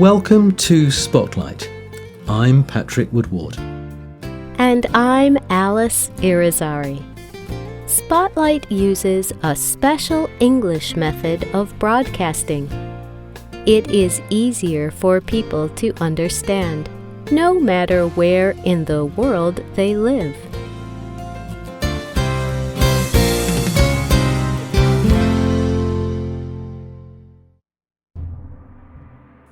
Welcome to Spotlight. I'm Patrick Woodward. And I'm Alice Irizarry. Spotlight uses a special English method of broadcasting. It is easier for people to understand, no matter where in the world they live.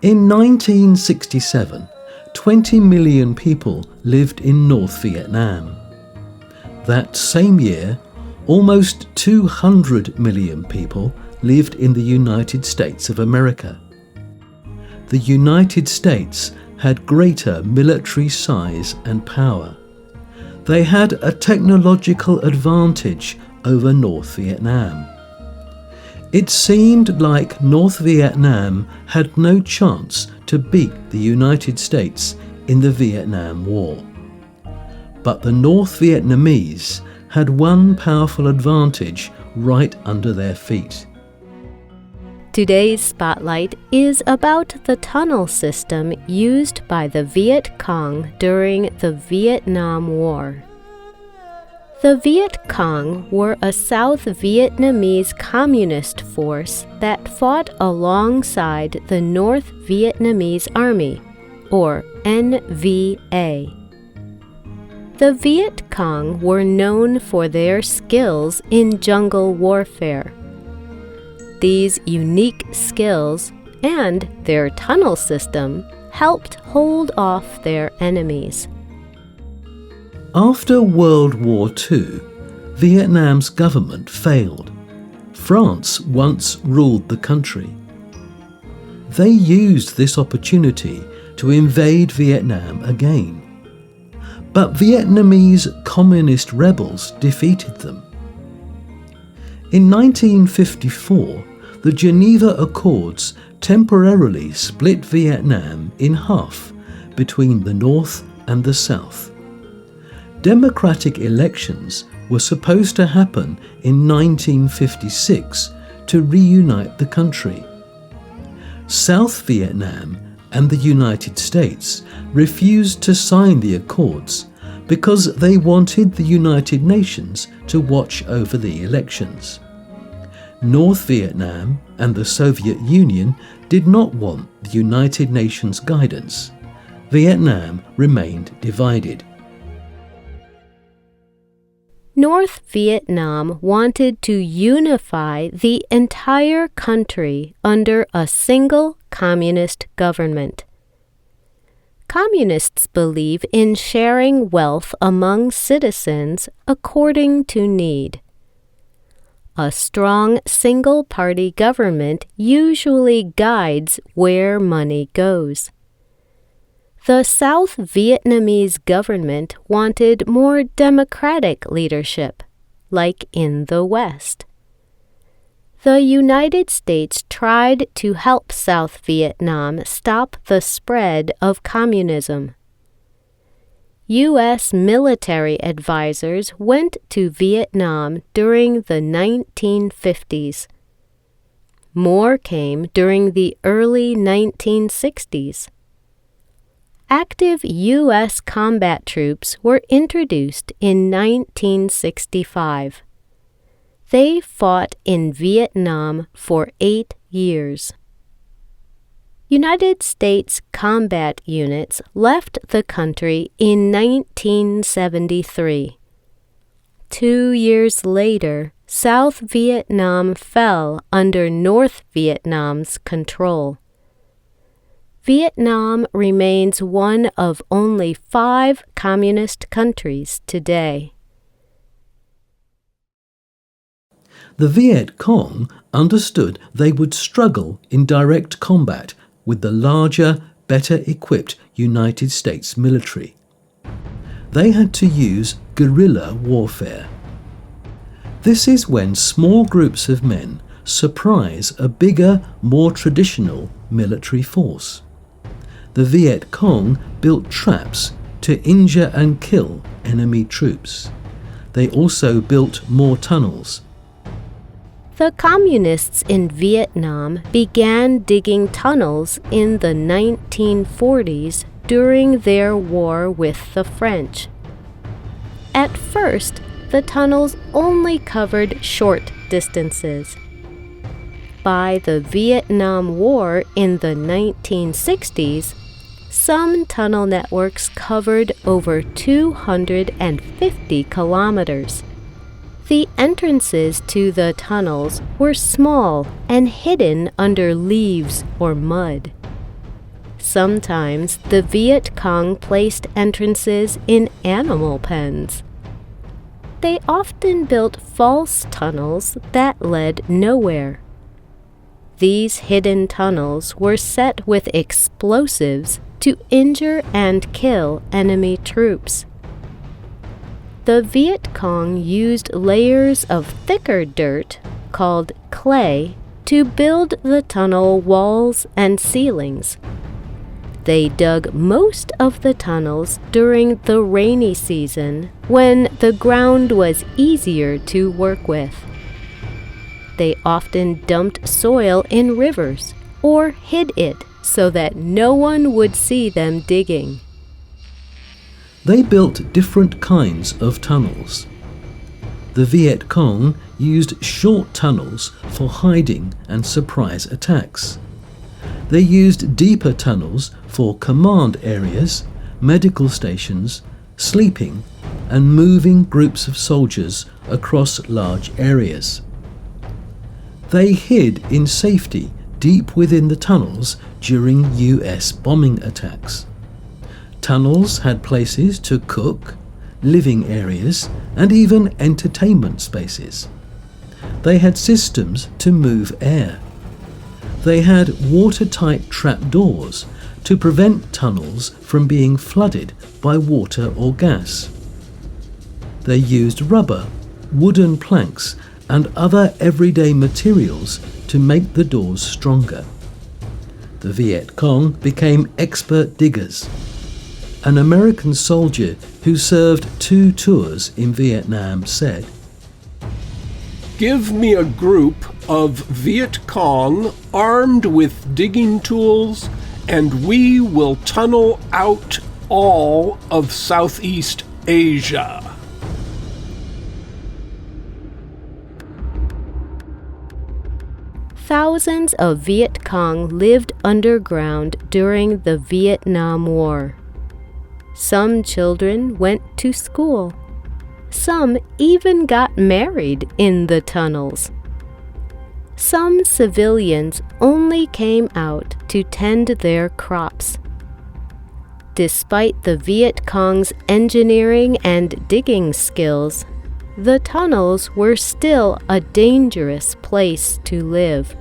In 1967, 20 million people lived in North Vietnam. That same year, almost 200 million people lived in the United States of America. The United States had greater military size and power. They had a technological advantage over North Vietnam. It seemed like North Vietnam had no chance to beat the United States in the Vietnam War. But the North Vietnamese had one powerful advantage right under their feet. Today's Spotlight is about the tunnel system used by the Viet Cong during the Vietnam War. The Viet Cong were a South Vietnamese communist force that fought alongside the North Vietnamese Army, or NVA. The Viet Cong were known for their skills in jungle warfare. These unique skills and their tunnel system helped hold off their enemies. After World War II, Vietnam's government failed. France once ruled the country. They used this opportunity to invade Vietnam again. But Vietnamese communist rebels defeated them. In 1954, the Geneva Accords temporarily split Vietnam in half between the North and the South. Democratic elections were supposed to happen in 1956 to reunite the country. South Vietnam and the United States refused to sign the accords because they wanted the United Nations to watch over the elections. North Vietnam and the Soviet Union did not want the United Nations guidance. Vietnam remained divided. North Vietnam wanted to unify the entire country under a single communist government. Communists believe in sharing wealth among citizens according to need. A strong single-party government usually guides where money goes. The South Vietnamese government wanted more democratic leadership, like in the West. The United States tried to help South Vietnam stop the spread of communism. U.S. military advisors went to Vietnam during the 1950s. More came during the early 1960s. Active U.S. combat troops were introduced in 1965. They fought in Vietnam for 8 years. United States combat units left the country in 1973. 2 years later, South Vietnam fell under North Vietnam's control. Vietnam remains one of only 5 communist countries today. The Viet Cong understood they would struggle in direct combat with the larger, better equipped United States military. They had to use guerrilla warfare. This is when small groups of men surprise a bigger, more traditional military force. The Viet Cong built traps to injure and kill enemy troops. They also built more tunnels. The Communists in Vietnam began digging tunnels in the 1940s during their war with the French. At first, the tunnels only covered short distances. By the Vietnam War in the 1960s, some tunnel networks covered over 250 kilometers. The entrances to the tunnels were small and hidden under leaves or mud. Sometimes the Viet Cong placed entrances in animal pens. They often built false tunnels that led nowhere. These hidden tunnels were set with explosives to injure and kill enemy troops. The Viet Cong used layers of thicker dirt, called clay, to build the tunnel walls and ceilings. They dug most of the tunnels during the rainy season when the ground was easier to work with. They often dumped soil in rivers or hid it so that no one would see them digging. They built different kinds of tunnels. The Viet Cong used short tunnels for hiding and surprise attacks. They used deeper tunnels for command areas, medical stations, sleeping, and moving groups of soldiers across large areas. They hid in safety deep within the tunnels during US bombing attacks. Tunnels had places to cook, living areas, and even entertainment spaces. They had systems to move air. They had watertight trapdoors to prevent tunnels from being flooded by water or gas. They used rubber, wooden planks, and other everyday materials to make the doors stronger. The Viet Cong became expert diggers. An American soldier who served 2 tours in Vietnam said, "Give me a group of Viet Cong armed with digging tools, and we will tunnel out all of Southeast Asia." Thousands of Viet Cong lived underground during the Vietnam War. Some children went to school. Some even got married in the tunnels. Some civilians only came out to tend their crops. Despite the Viet Cong's engineering and digging skills, the tunnels were still a dangerous place to live.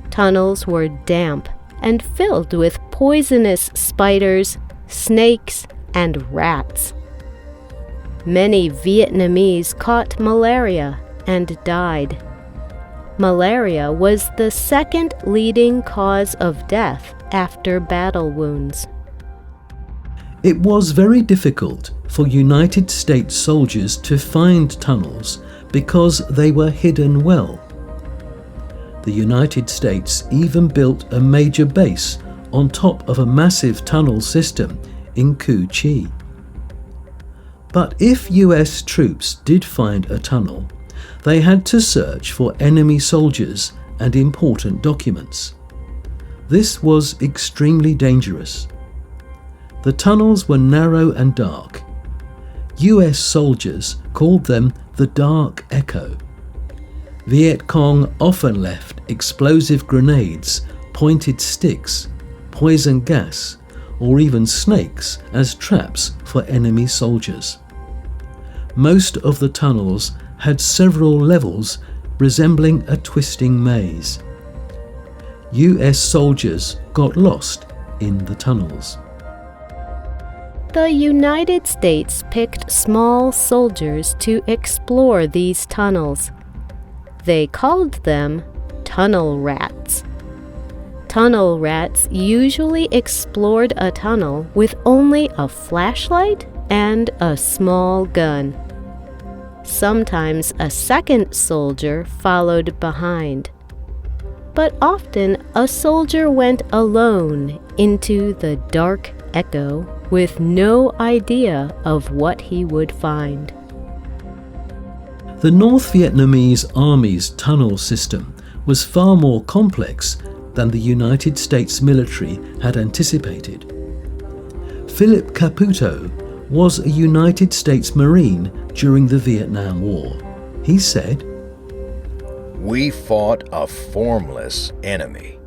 Tunnels were damp and filled with poisonous spiders, snakes, and rats. Many Vietnamese caught malaria and died. Malaria was the second leading cause of death after battle wounds. It was very difficult for United States soldiers to find tunnels because they were hidden well. The United States even built a major base on top of a massive tunnel system in Cu Chi. But if US troops did find a tunnel, they had to search for enemy soldiers and important documents. This was extremely dangerous. The tunnels were narrow and dark. US soldiers called them the Dark Echo. Viet Cong often left explosive grenades, pointed sticks, poison gas, or even snakes as traps for enemy soldiers. Most of the tunnels had several levels resembling a twisting maze. US soldiers got lost in the tunnels. The United States picked small soldiers to explore these tunnels. They called them tunnel rats. Tunnel rats usually explored a tunnel with only a flashlight and a small gun. Sometimes a second soldier followed behind, but often a soldier went alone into the dark echo with no idea of what he would find. The North Vietnamese Army's tunnel system was far more complex than the United States military had anticipated. Philip Caputo was a United States Marine during the Vietnam War. He said, "We fought a formless enemy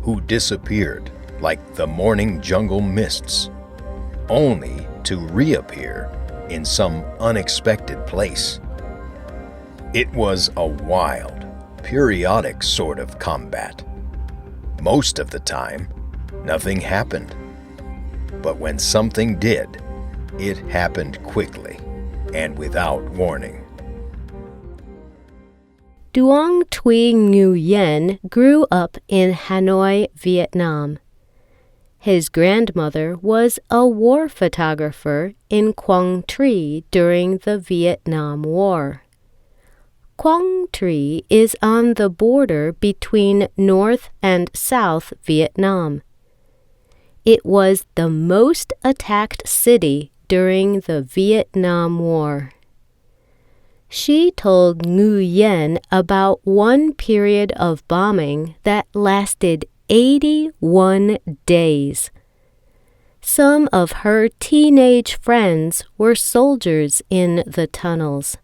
who disappeared like the morning jungle mists, only to reappear in some unexpected place. It was a wild, periodic sort of combat. Most of the time, nothing happened. But when something did, it happened quickly and without warning." Duong Thuy Nguyen grew up in Hanoi, Vietnam. His grandmother was a war photographer in Quang Tri during the Vietnam War. Quang Tri is on the border between North and South Vietnam. It was the most attacked city during the Vietnam War. She told Nguyen about one period of bombing that lasted 81 days. Some of her teenage friends were soldiers in the tunnels.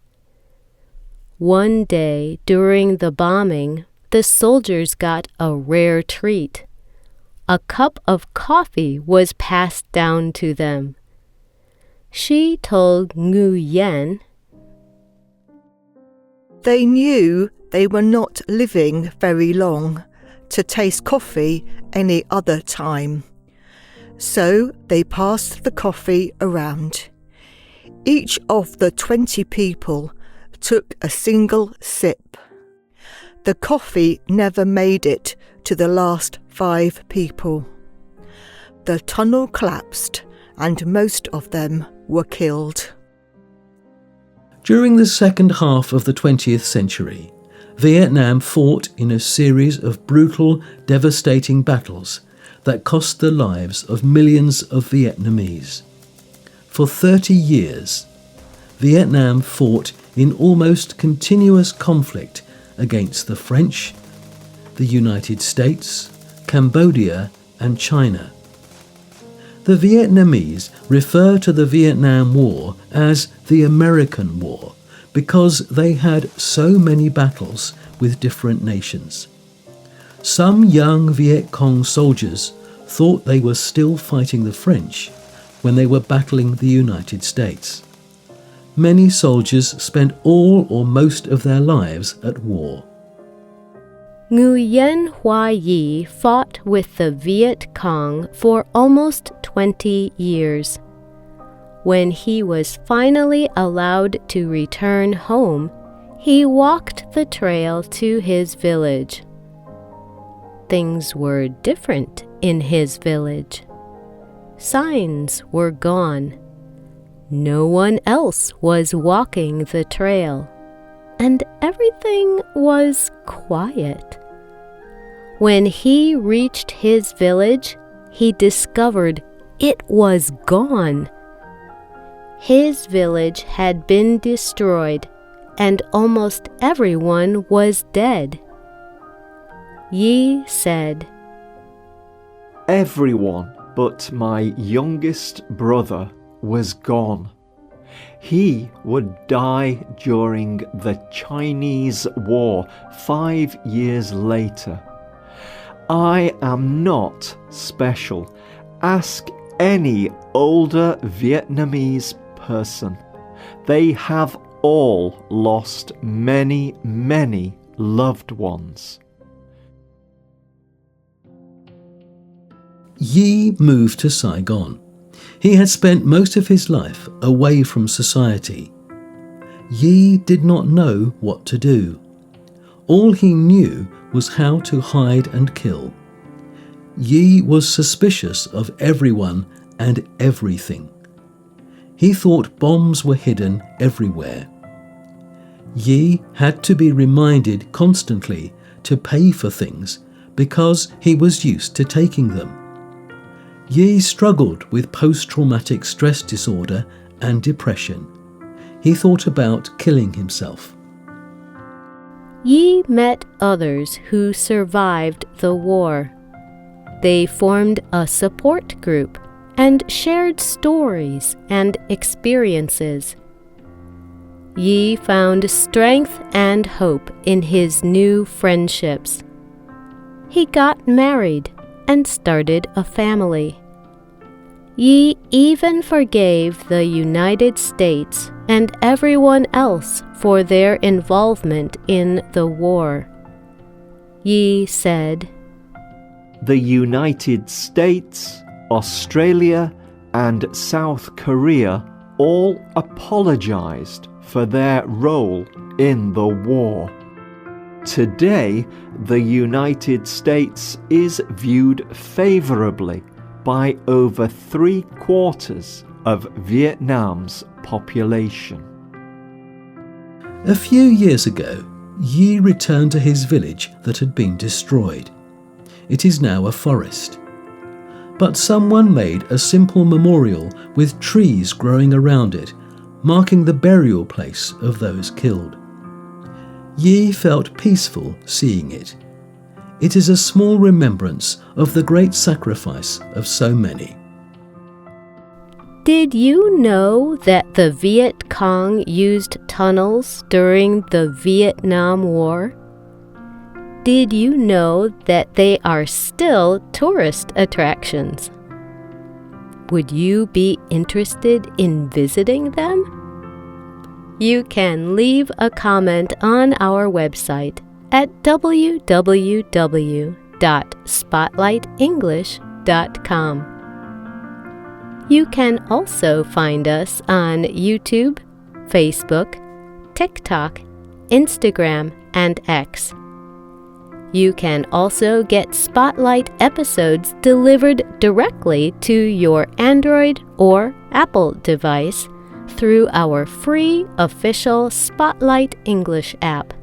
One day during the bombing, the soldiers got a rare treat. A cup of coffee was passed down to them. She told Nguyen, "They knew they were not living very long to taste coffee any other time. So they passed the coffee around. Each of the 20 people took a single sip. The coffee never made it to the last 5 people. The tunnel collapsed and most of them were killed." During the second half of the 20th century, Vietnam fought in a series of brutal, devastating battles that cost the lives of millions of Vietnamese. For 30 years, Vietnam fought in almost continuous conflict against the French, the United States, Cambodia, and China. The Vietnamese refer to the Vietnam War as the American War because they had so many battles with different nations. Some young Viet Cong soldiers thought they were still fighting the French when they were battling the United States. Many soldiers spent all or most of their lives at war. Nguyen Hoa Yi fought with the Viet Cong for almost 20 years. When he was finally allowed to return home, he walked the trail to his village. Things were different in his village. Signs were gone. No one else was walking the trail, and everything was quiet. When he reached his village, he discovered it was gone. His village had been destroyed, and almost everyone was dead. Yi said, "Everyone but my youngest brother was gone. He would die during the Chinese War 5 years later. I am not special. Ask any older Vietnamese person. They have all lost many, many loved ones." Yi moved to Saigon. He had spent most of his life away from society. Yi did not know what to do. All he knew was how to hide and kill. Yi was suspicious of everyone and everything. He thought bombs were hidden everywhere. Yi had to be reminded constantly to pay for things because he was used to taking them. Yi struggled with post-traumatic stress disorder and depression. He thought about killing himself. Yi met others who survived the war. They formed a support group and shared stories and experiences. Yi found strength and hope in his new friendships. He got married and started a family. Yi even forgave the United States and everyone else for their involvement in the war. Yi said, "The United States, Australia, and South Korea all apologized for their role in the war. Today, the United States is viewed favorably by over 3/4 of Vietnam's population." A few years ago, Yi returned to his village that had been destroyed. It is now a forest. But someone made a simple memorial with trees growing around it, marking the burial place of those killed. Yi felt peaceful seeing it. It is a small remembrance of the great sacrifice of so many. Did you know that the Viet Cong used tunnels during the Vietnam War? Did you know that they are still tourist attractions? Would you be interested in visiting them? You can leave a comment on our website at www.spotlightenglish.com. You can also find us on YouTube, Facebook, TikTok, Instagram, and X. You can also get Spotlight episodes delivered directly to your Android or Apple device through our free official Spotlight English app.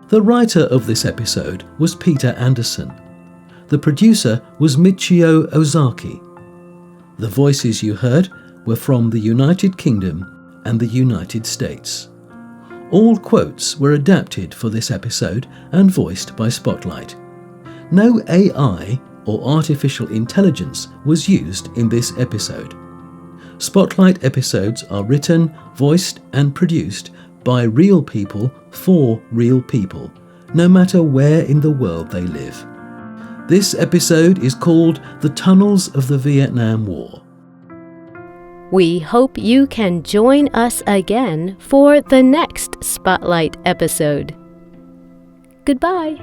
The writer of this episode was Peter Anderson. The producer was Michio Ozaki. The voices you heard were from the United Kingdom and the United States. All quotes were adapted for this episode and voiced by Spotlight. No AI or artificial intelligence was used in this episode. Spotlight episodes are written, voiced, and produced by real people for real people, no matter where in the world they live. This episode is called The Tunnels of the Vietnam War. We hope you can join us again for the next Spotlight episode. Goodbye.